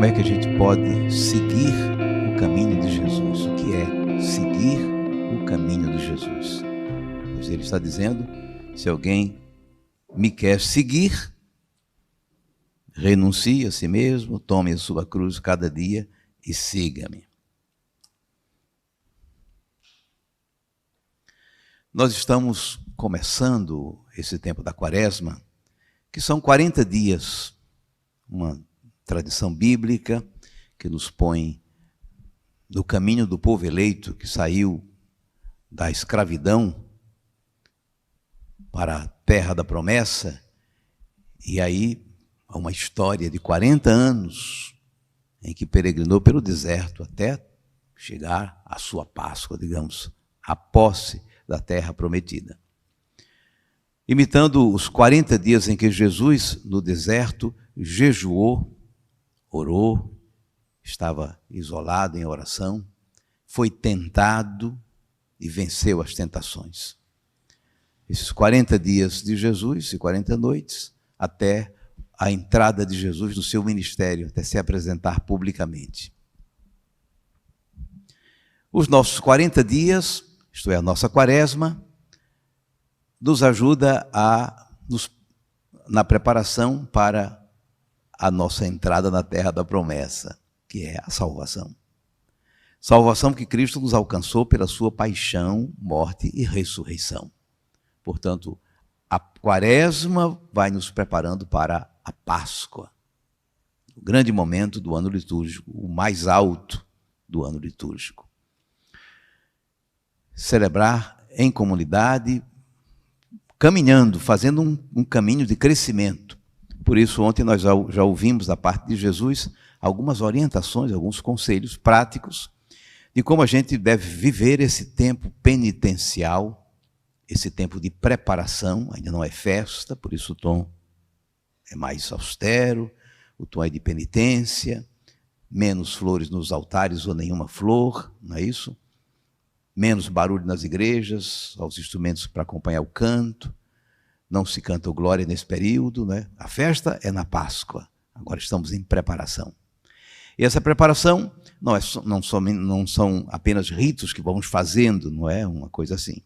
como é que a gente pode seguir o caminho de Jesus. O que é seguir o caminho de Jesus? Pois ele está dizendo, se alguém me quer seguir, renuncie a si mesmo, tome a sua cruz cada dia e siga-me. Nós estamos começando esse tempo da Quaresma, que são 40 dias, uma tradição bíblica que nos põe no caminho do povo eleito que saiu da escravidão para a terra da promessa, e aí há uma história de 40 anos em que peregrinou pelo deserto até chegar à sua Páscoa, digamos, a posse da terra prometida. Imitando os 40 dias em que Jesus, no deserto, jejuou, orou, estava isolado em oração, foi tentado e venceu as tentações. Esses 40 dias de Jesus e 40 noites, até a entrada de Jesus no seu ministério, até se apresentar publicamente. Os nossos 40 dias, isto é, a nossa Quaresma, nos ajuda na preparação para a nossa entrada na terra da promessa, que é a salvação. Salvação que Cristo nos alcançou pela sua paixão, morte e ressurreição. Portanto, a Quaresma vai nos preparando para a Páscoa, o grande momento do ano litúrgico, o mais alto do ano litúrgico. Celebrar em comunidade, caminhando, fazendo um caminho de crescimento. Por isso, ontem nós já ouvimos da parte de Jesus algumas orientações, alguns conselhos práticos de como a gente deve viver esse tempo penitencial, esse tempo de preparação. Ainda não é festa, por isso o tom é mais austero, o tom é de penitência, menos flores nos altares ou nenhuma flor, não é isso? Menos barulho nas igrejas, aos instrumentos para acompanhar o canto. Não se canta o glória nesse período, né? A festa é na Páscoa. Agora estamos em preparação. E essa preparação não são apenas ritos que vamos fazendo, não é uma coisa assim.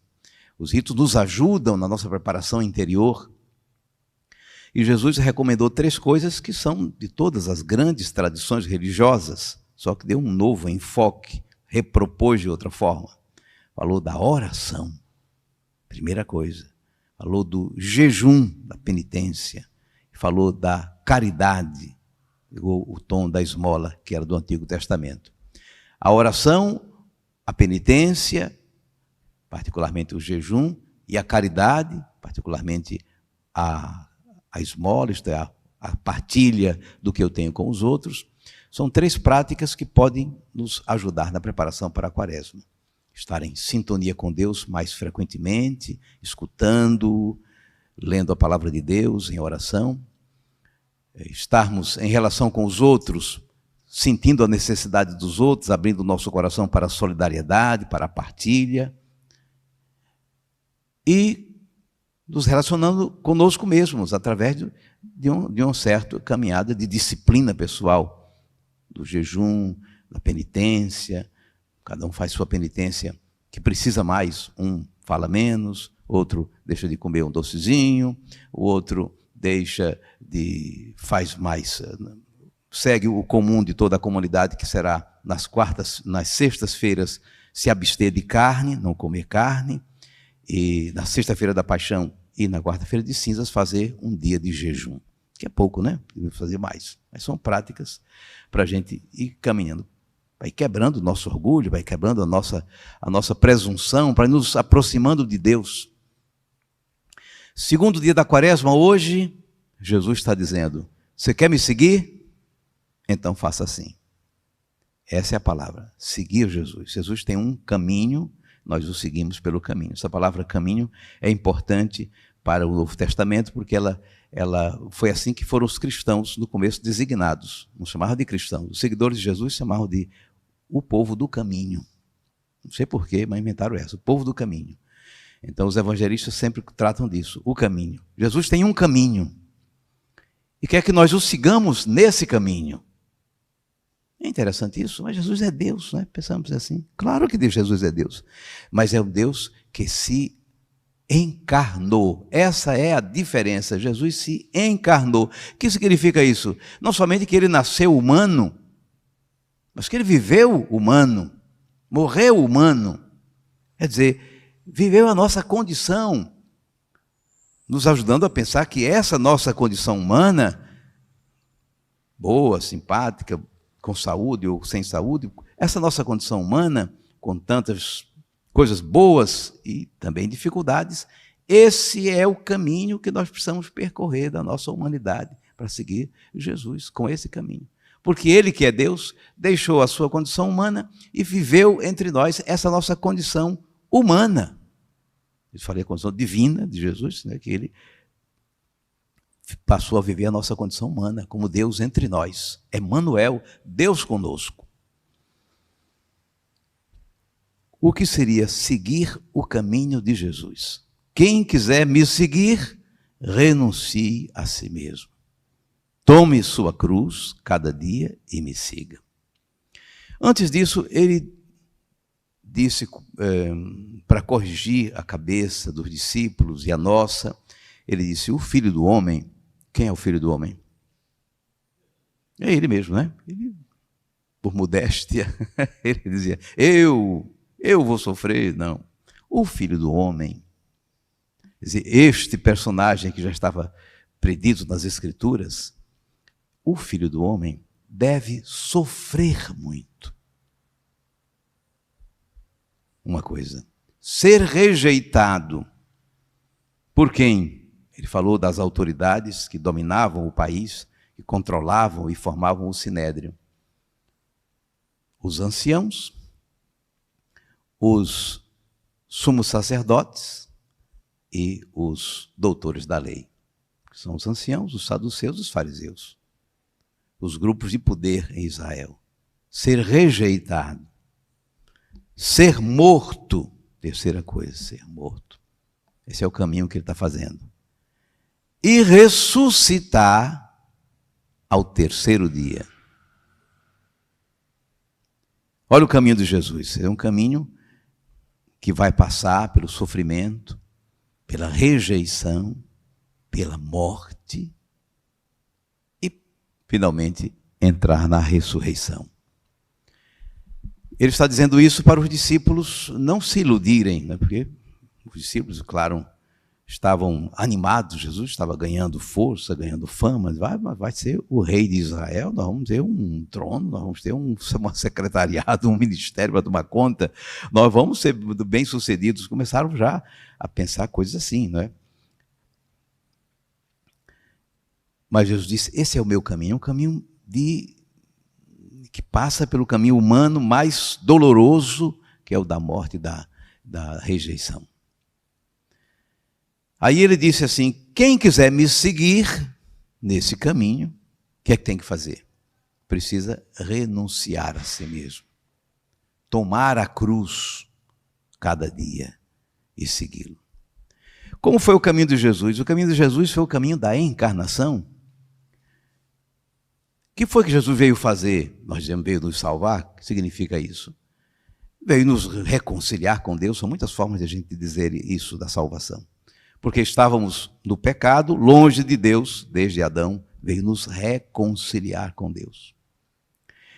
Os ritos nos ajudam na nossa preparação interior. E Jesus recomendou 3 coisas que são de todas as grandes tradições religiosas, só que deu um novo enfoque, repropôs de outra forma. Falou da oração, primeira coisa. Falou do jejum, da penitência. Falou da caridade, pegou o tom da esmola, que era do Antigo Testamento. A oração, a penitência, particularmente o jejum, e a caridade, particularmente a esmola, isto é, a partilha do que eu tenho com os outros, são 3 práticas que podem nos ajudar na preparação para a Quaresma. Estar em sintonia com Deus mais frequentemente, escutando, lendo a palavra de Deus em oração. Estarmos em relação com os outros, sentindo a necessidade dos outros, abrindo o nosso coração para a solidariedade, para a partilha. E nos relacionando conosco mesmos, através de uma certa caminhada de disciplina pessoal, do jejum, da penitência. Cada um faz sua penitência que precisa mais. Um fala menos, outro deixa de comer um docezinho, o outro faz mais, segue o comum de toda a comunidade, que será nas sextas-feiras se abster de carne, não comer carne, e na sexta-feira da paixão e na quarta-feira de cinzas fazer um dia de jejum, que é pouco, né? Devemos fazer mais, mas são práticas para a gente ir caminhando. Vai quebrando o nosso orgulho, vai quebrando a nossa presunção, para nos aproximando de Deus. Segundo dia da Quaresma, hoje, Jesus está dizendo, você quer me seguir? Então faça assim. Essa é a palavra, seguir Jesus. Jesus tem um caminho, nós o seguimos pelo caminho. Essa palavra caminho é importante para o Novo Testamento, porque ela foi assim que foram os cristãos no começo designados. Não chamavam de cristãos. Os seguidores de Jesus chamavam de o povo do caminho. Não sei porquê, mas inventaram essa, o povo do caminho. Então os evangelistas sempre tratam disso, o caminho. Jesus tem um caminho e quer que nós o sigamos nesse caminho. É interessante isso, mas Jesus é Deus, né? Pensamos assim. Claro que Jesus é Deus, mas é um Deus que se encarnou. Essa é a diferença. Jesus se encarnou. O que significa isso? Não somente que ele nasceu humano, mas que ele viveu humano, morreu humano. Quer dizer, viveu a nossa condição, nos ajudando a pensar que essa nossa condição humana, boa, simpática, com saúde ou sem saúde, essa nossa condição humana, com tantas coisas boas e também dificuldades, esse é o caminho que nós precisamos percorrer da nossa humanidade para seguir Jesus com esse caminho. Porque ele, que é Deus, deixou a sua condição humana e viveu entre nós essa nossa condição humana. Eu falei a condição divina de Jesus, né, que ele passou a viver a nossa condição humana, como Deus entre nós. Emmanuel, Deus conosco. O que seria seguir o caminho de Jesus? Quem quiser me seguir, renuncie a si mesmo. Tome sua cruz cada dia e me siga. Antes disso, ele disse, para corrigir a cabeça dos discípulos e a nossa, ele disse, o Filho do Homem. Quem é o Filho do Homem? É ele mesmo, né? Ele, por modéstia, ele dizia, eu vou sofrer. Não. O Filho do Homem, quer dizer, este personagem que já estava predito nas Escrituras, o Filho do Homem deve sofrer muito. Uma coisa, ser rejeitado por quem? Ele falou das autoridades que dominavam o país, que controlavam e formavam o sinédrio. Os anciãos, os sumos sacerdotes e os doutores da lei. Que são os anciãos, os saduceus e os fariseus. Os grupos de poder em Israel. Ser rejeitado. Ser morto. Terceira coisa, ser morto. Esse é o caminho que ele está fazendo. E ressuscitar ao terceiro dia. Olha o caminho de Jesus. É um caminho que vai passar pelo sofrimento, pela rejeição, pela morte e, finalmente, entrar na ressurreição. Ele está dizendo isso para os discípulos não se iludirem, né? Porque os discípulos, claro, estavam animados, Jesus estava ganhando força, ganhando fama, vai ser o rei de Israel, nós vamos ter um trono, nós vamos ter um secretariado, um ministério para tomar conta, nós vamos ser bem-sucedidos. Começaram já a pensar coisas assim, não é? Mas Jesus disse, esse é o meu caminho, um caminho que passa pelo caminho humano mais doloroso, que é o da morte e da rejeição. Aí ele disse assim, quem quiser me seguir nesse caminho, o que é que tem que fazer? Precisa renunciar a si mesmo. Tomar a cruz cada dia e segui-lo. Como foi o caminho de Jesus? O caminho de Jesus foi o caminho da encarnação. O que foi que Jesus veio fazer? Nós dizemos, veio nos salvar. O que significa isso? Veio nos reconciliar com Deus. São muitas formas de a gente dizer isso da salvação. Porque estávamos no pecado, longe de Deus, desde Adão, veio nos reconciliar com Deus.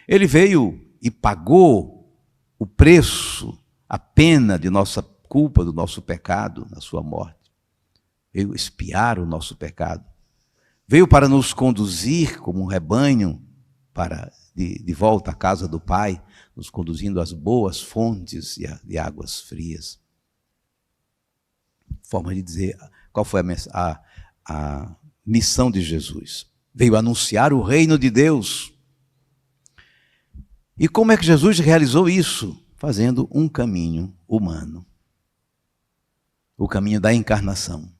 Ele veio e pagou o preço, a pena de nossa culpa, do nosso pecado, na sua morte. Veio expiar o nosso pecado. Veio para nos conduzir como um rebanho de volta à casa do Pai, nos conduzindo às boas fontes de águas frias. Forma de dizer qual foi a missão de Jesus. Veio anunciar o reino de Deus. E como é que Jesus realizou isso? Fazendo um caminho humano. O caminho da encarnação.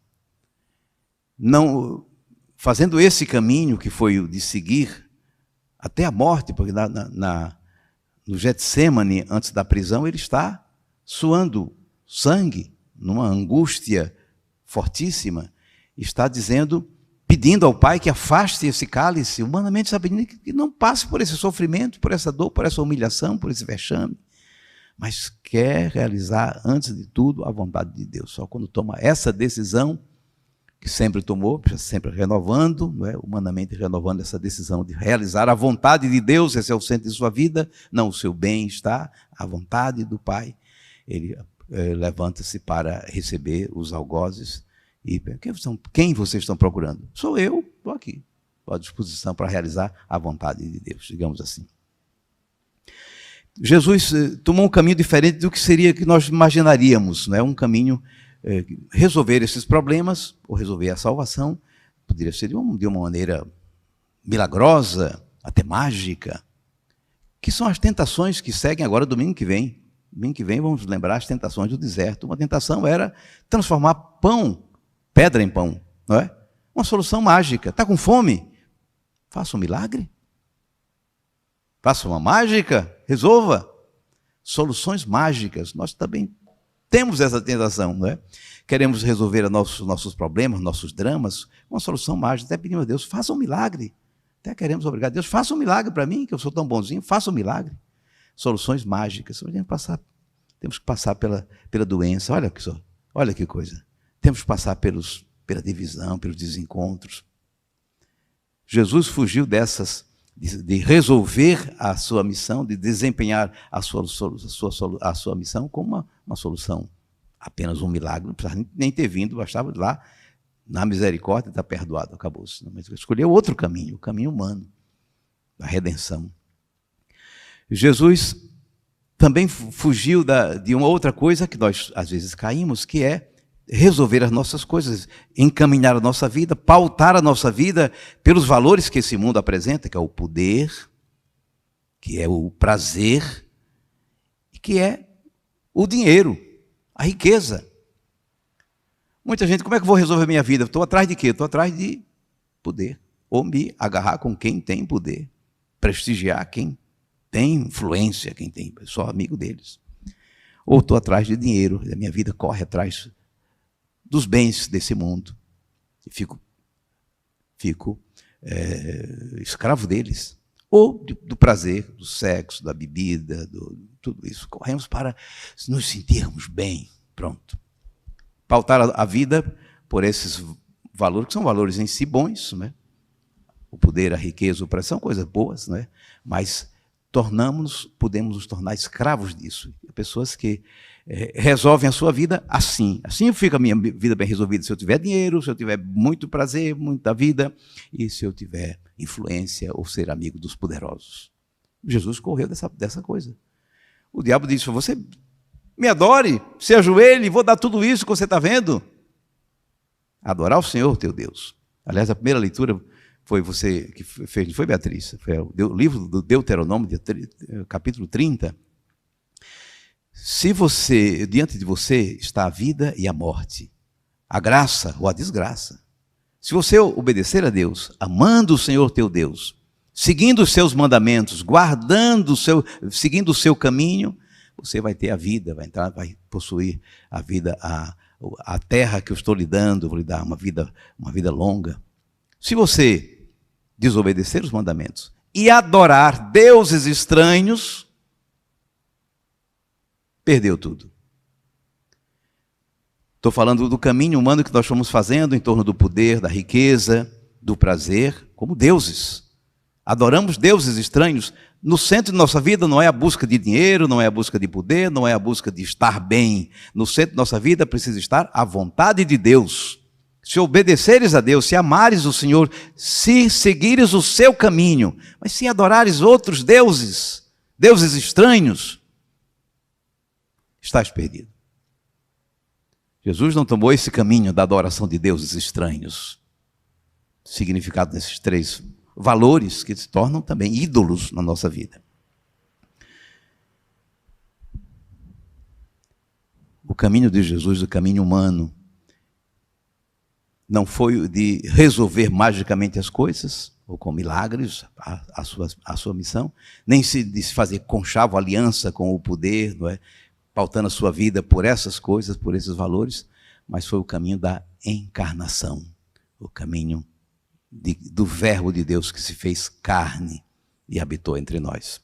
Não, fazendo esse caminho que foi o de seguir até a morte, porque no Getsêmani, antes da prisão, ele está suando sangue, numa angústia fortíssima, está dizendo pedindo ao Pai que afaste esse cálice, humanamente está pedindo que não passe por esse sofrimento, por essa dor, por essa humilhação, por esse vexame, mas quer realizar, antes de tudo, a vontade de Deus. Só quando toma essa decisão, que sempre tomou, sempre renovando, não é? Humanamente renovando essa decisão de realizar a vontade de Deus, esse é o centro de sua vida, não o seu bem-estar, a vontade do Pai, ele levanta-se para receber os algozes. E quem vocês estão procurando? Sou eu, estou aqui, estou à disposição para realizar a vontade de Deus, digamos assim. Jesus tomou um caminho diferente do que seria que nós imaginaríamos, não é? Um caminho resolver esses problemas, ou resolver a salvação, poderia ser de uma maneira milagrosa, até mágica, que são as tentações que seguem agora domingo que vem. Domingo que vem vamos lembrar as tentações do deserto. Uma tentação era transformar pedra em pão, não é? Uma solução mágica. Está com fome? Faça um milagre. Faça uma mágica, resolva. Soluções mágicas. Nós também temos essa tentação, não é? Queremos resolver nossos problemas, nossos dramas, uma solução mágica. Até pedimos a Deus, faça um milagre. Até queremos obrigar a Deus, faça um milagre para mim, que eu sou tão bonzinho, faça um milagre. Soluções mágicas. Temos que passar pela doença. Olha que coisa. Temos que passar pela divisão, pelos desencontros. Jesus fugiu de resolver a sua missão, de desempenhar a sua missão como uma solução. Apenas um milagre, não precisava nem ter vindo, bastava lá, na misericórdia, estar perdoado, acabou-se. Mas escolheu outro caminho, o caminho humano, da redenção. Jesus também fugiu de uma outra coisa que nós, às vezes, caímos, que é resolver as nossas coisas, encaminhar a nossa vida, pautar a nossa vida pelos valores que esse mundo apresenta, que é o poder, que é o prazer, e que é o dinheiro, a riqueza. Muita gente, como é que eu vou resolver minha vida? Estou atrás de quê? Estou atrás de poder, ou me agarrar com quem tem poder, prestigiar quem tem influência, quem tem, sou amigo deles. Ou estou atrás de dinheiro, a minha vida corre atrás dos bens desse mundo. E fico escravo deles. Ou do prazer, do sexo, da bebida, tudo isso. Corremos para nos sentirmos bem. Pronto. Pautar a vida por esses valores, que são valores em si bons, não é? O poder, a riqueza, a opressão, são coisas boas, não é? Mas podemos nos tornar escravos disso. Pessoas que resolvem a sua vida assim. Assim fica a minha vida bem resolvida. Se eu tiver dinheiro, se eu tiver muito prazer, muita vida, e se eu tiver influência ou ser amigo dos poderosos. Jesus correu dessa coisa. O diabo disse, você me adore, se ajoelhe, vou dar tudo isso que você está vendo. Adorar o Senhor, teu Deus. Aliás, a primeira leitura foi você que fez, foi Beatriz, foi o livro do Deuteronômio, capítulo 30. Se diante de você está a vida e a morte, a graça ou a desgraça, se você obedecer a Deus, amando o Senhor teu Deus, seguindo os seus mandamentos, seguindo o seu caminho, você vai ter a vida, vai possuir a vida, a terra que eu estou lhe dando, vou lhe dar uma vida longa. Se você desobedecer os mandamentos e adorar deuses estranhos, perdeu tudo. Estou falando do caminho humano que nós fomos fazendo em torno do poder, da riqueza, do prazer, como deuses. Adoramos deuses estranhos. No centro de nossa vida não é a busca de dinheiro, não é a busca de poder, não é a busca de estar bem. No centro de nossa vida precisa estar a vontade de Deus. Se obedeceres a Deus, se amares o Senhor, se seguires o seu caminho, mas se adorares outros deuses estranhos, estás perdido. Jesus não tomou esse caminho da adoração de deuses estranhos, significado desses três valores que se tornam também ídolos na nossa vida. O caminho de Jesus, o caminho humano, não foi o de resolver magicamente as coisas, ou com milagres, a sua missão, nem de se fazer conchavo, aliança com o poder, não é? Pautando a sua vida por essas coisas, por esses valores, mas foi o caminho da encarnação, o caminho do Verbo de Deus que se fez carne e habitou entre nós.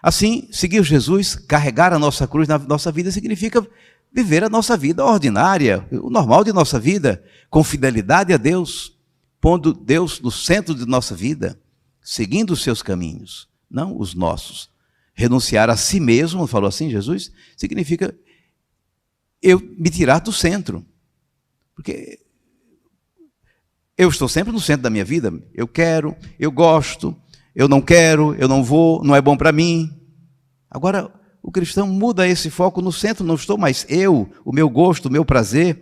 Assim, seguir Jesus, carregar a nossa cruz na nossa vida, significa viver a nossa vida ordinária, o normal de nossa vida, com fidelidade a Deus, pondo Deus no centro de nossa vida, seguindo os seus caminhos, não os nossos. Renunciar a si mesmo, falou assim Jesus, significa eu me tirar do centro. Porque eu estou sempre no centro da minha vida. Eu quero, eu gosto, eu não quero, eu não vou, não é bom para mim. Agora, o cristão muda esse foco no centro, não estou mais eu, o meu gosto, o meu prazer,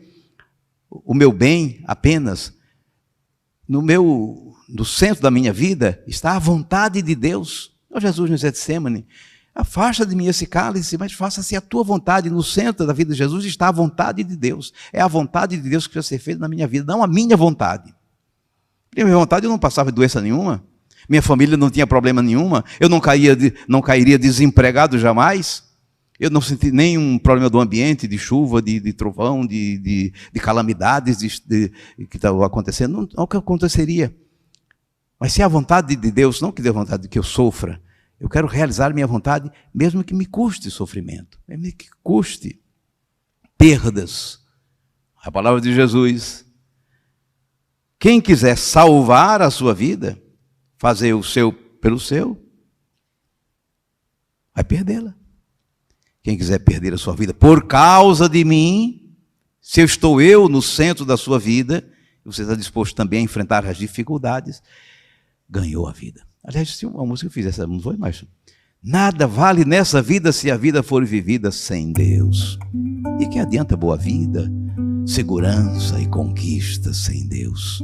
o meu bem apenas. No centro da minha vida está a vontade de Deus. Ó Jesus no Getsemane, afasta de mim esse cálice, mas faça-se a tua vontade. No centro da vida de Jesus está a vontade de Deus. É a vontade de Deus que vai ser feita na minha vida, não a minha vontade. A minha vontade, eu não passava de doença nenhuma, minha família não tinha problema nenhuma, eu não cairia desempregado jamais, eu não senti nenhum problema do ambiente, de chuva, de trovão, de calamidades que estavam acontecendo, não que aconteceria. Mas se é a vontade de Deus, não que dê vontade de que eu sofra, eu quero realizar minha vontade, mesmo que me custe sofrimento, mesmo que custe perdas. A palavra de Jesus: quem quiser salvar a sua vida, fazer o seu pelo seu, vai perdê-la. Quem quiser perder a sua vida por causa de mim, se eu estou no centro da sua vida, você está disposto também a enfrentar as dificuldades, ganhou a vida. Aliás, tinha uma música que eu fiz, essa não foi mais. Nada vale nessa vida se a vida for vivida sem Deus. E que adianta boa vida, segurança e conquista sem Deus?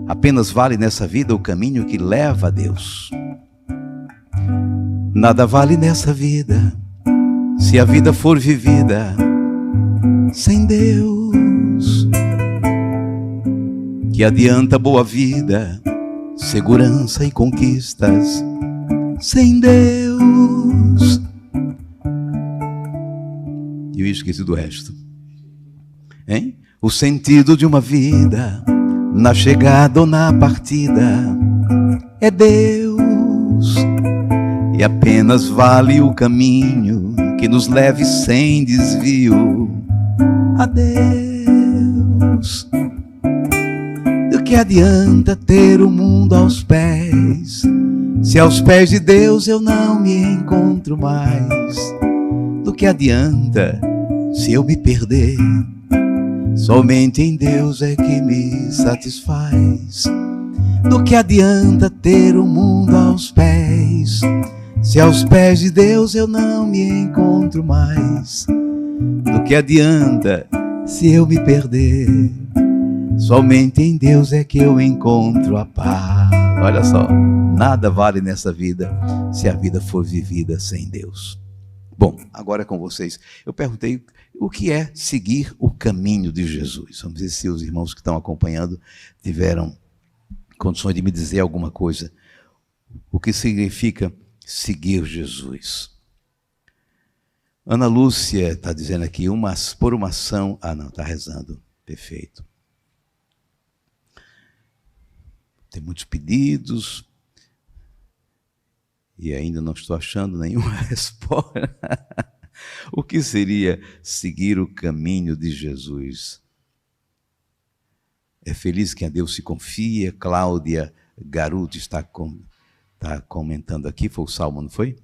Apenas vale nessa vida o caminho que leva a Deus. Nada vale nessa vida se a vida for vivida sem Deus. Que adianta boa vida, segurança e conquistas sem Deus? E eu esqueci do resto. Hein? O sentido de uma vida, na chegada ou na partida, é Deus. E apenas vale o caminho que nos leve sem desvio a Deus. Do que adianta ter o mundo aos pés, se aos pés de Deus eu não me encontro mais? Do que adianta se eu me perder? Somente em Deus é que me satisfaz. Do que adianta ter o mundo aos pés, se aos pés de Deus eu não me encontro mais? Do que adianta se eu me perder? Somente em Deus é que eu encontro a paz. Olha só, nada vale nessa vida se a vida for vivida sem Deus. Bom, agora é com vocês. Eu perguntei o que é seguir o caminho de Jesus. Vamos ver se os irmãos que estão acompanhando tiveram condições de me dizer alguma coisa. O que significa seguir Jesus? Ana Lúcia está dizendo aqui, por uma ação... Ah, não, está rezando. Perfeito. Tem muitos pedidos e ainda não estou achando nenhuma resposta. O que seria seguir o caminho de Jesus? É feliz quem a Deus se confia. Cláudia Garuti está comentando aqui, foi o Salmo, não foi?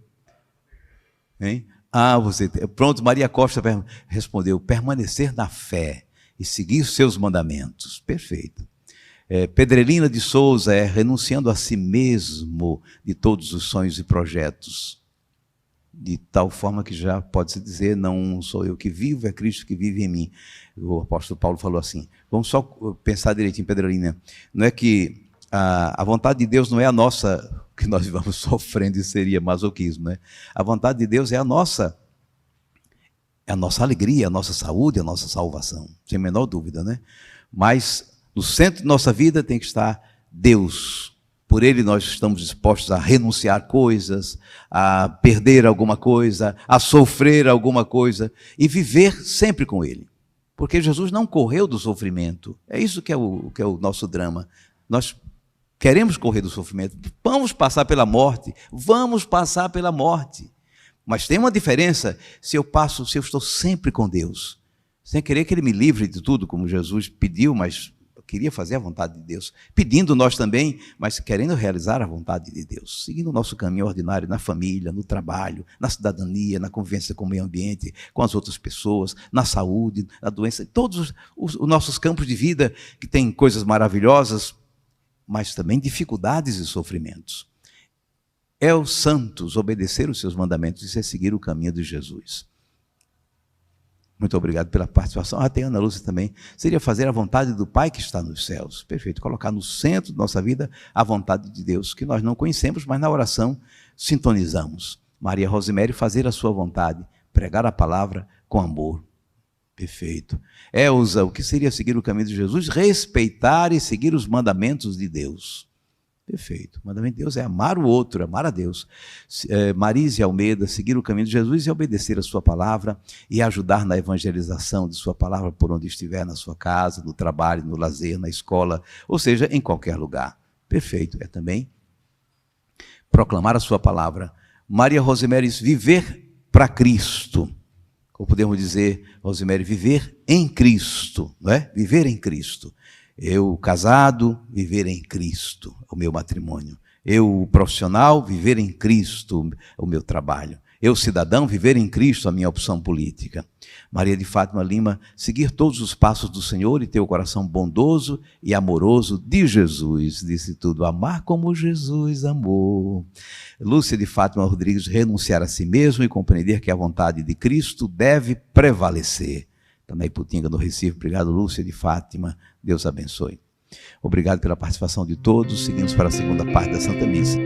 Hein? Pronto, Maria Costa respondeu, permanecer na fé e seguir os seus mandamentos. Perfeito. Pedrelina de Souza, renunciando a si mesmo de todos os sonhos e projetos, de tal forma que já pode-se dizer, não sou eu que vivo, é Cristo que vive em mim. O apóstolo Paulo falou assim, vamos só pensar direitinho, Pedrelina, não é que a vontade de Deus não é a nossa, que nós vamos sofrendo e seria masoquismo, né? A vontade de Deus é a nossa alegria, a nossa saúde, a nossa salvação, sem a menor dúvida, né? Mas no centro de nossa vida tem que estar Deus. Por Ele nós estamos dispostos a renunciar coisas, a perder alguma coisa, a sofrer alguma coisa e viver sempre com Ele. Porque Jesus não correu do sofrimento. É isso que é o nosso drama. Nós queremos correr do sofrimento, vamos passar pela morte, mas tem uma diferença se eu estou sempre com Deus, sem querer que Ele me livre de tudo, como Jesus pediu, mas eu queria fazer a vontade de Deus, pedindo nós também, mas querendo realizar a vontade de Deus, seguindo o nosso caminho ordinário na família, no trabalho, na cidadania, na convivência com o meio ambiente, com as outras pessoas, na saúde, na doença, todos os nossos campos de vida que têm coisas maravilhosas, mas também dificuldades e sofrimentos. É os santos obedecer os seus mandamentos, isso é seguir o caminho de Jesus. Muito obrigado pela participação. Tem Ana Lúcia também. Seria fazer a vontade do Pai que está nos céus. Perfeito. Colocar no centro da nossa vida a vontade de Deus, que nós não conhecemos, mas na oração sintonizamos. Maria Rosemary, fazer a sua vontade, pregar a palavra com amor. Perfeito. Elza, o que seria seguir o caminho de Jesus? Respeitar e seguir os mandamentos de Deus. Perfeito. O mandamento de Deus é amar o outro, amar a Deus. Marise Almeida, seguir o caminho de Jesus e obedecer a sua palavra e ajudar na evangelização de sua palavra por onde estiver, na sua casa, no trabalho, no lazer, na escola, ou seja, em qualquer lugar. Perfeito. É também proclamar a sua palavra. Maria Rosemary, viver para Cristo. Ou podemos dizer, Rosemary, viver em Cristo, não é? Viver em Cristo. Eu, casado, viver em Cristo, o meu matrimônio. Eu, profissional, viver em Cristo, o meu trabalho. Eu, cidadão, viver em Cristo, a minha opção política. Maria de Fátima Lima, seguir todos os passos do Senhor e ter o coração bondoso e amoroso de Jesus. Disse tudo, amar como Jesus amou. Lúcia de Fátima Rodrigues, renunciar a si mesmo e compreender que a vontade de Cristo deve prevalecer. Está na Iputinga, no Recife. Obrigado, Lúcia de Fátima. Deus abençoe. Obrigado pela participação de todos. Seguimos para a segunda parte da Santa Missa.